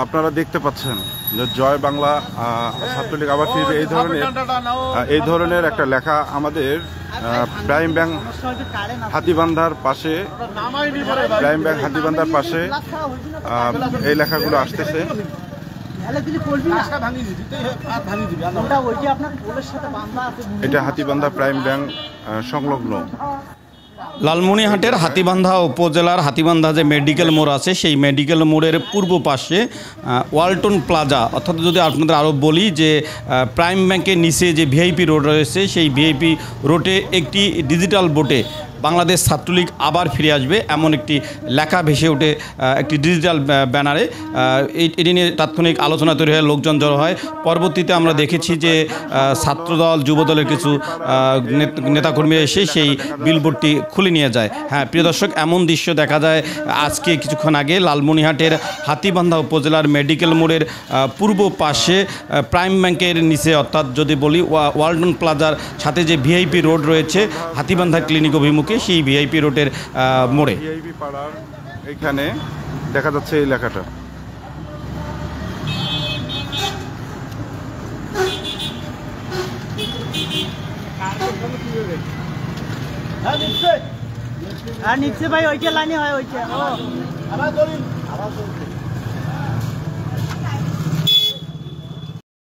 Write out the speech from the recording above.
আপনারা দেখতে পাচ্ছেন যে জয় বাংলা ছাত্রলীগ আবার ফিরবে এই ধরনের একটা লেখা আমাদের প্রাইম ব্যাংক হাতিবান্ধার পাশে এই লেখাগুলো আসতেছে। এটা হাতিবান্ধা প্রাইম ব্যাংক সংলগ্ন লালমনিরহাটের হাতিবান্ধা উপজেলার হাতিবান্ধা যে মেডিকেল মোড় আছে সেই মেডিকেল মোড়ের পূর্ব পাশে ওয়ালটন প্লাজা, অর্থাৎ যদি আপনাদের আরও বলি যে প্রাইম ব্যাংকের নিচে যে ভিআইপি রোড রয়েছে সেই ভিআইপি রোডে একটি ডিজিটাল বোর্ডে বাংলাদেশ ছাত্রলীগ আবার ফিরে আসবে এমন একটি লেখা ভেসে ওঠে একটি ডিজিটাল ব্যানারে। এটি নিয়ে তাৎক্ষণিক আলোচনা তৈরি হয়, লোকজন জড়ো হয়। পরবর্তীতে আমরা দেখেছি যে ছাত্রদল যুবদলের কিছু নেতাকর্মী এসে সেই বিলবোর্ডটি খুলে নিয়ে যায়। হ্যাঁ প্রিয় দর্শক, এমন দৃশ্য দেখা যায় আজকে কিছুক্ষণ আগে লালমনিরহাটের হাতিবান্ধা উপজেলার মেডিকেল মোড়ের পূর্ব পাশে প্রাইম ব্যাংকের নিচে, অর্থাৎ যদি বলি ওয়ালটন প্লাজার সাথে যে ভিআইপি রোড রয়েছে হাতিবান্ধা ক্লিনিক অভিমুখে, সেই ভিআইপি রোডের মোড়ে ভিআইপি পাড়ার এখানে দেখা যাচ্ছে এই লেখাটা। নিচ্ছে ভাই ওইটা লাইনে হয় ওইটা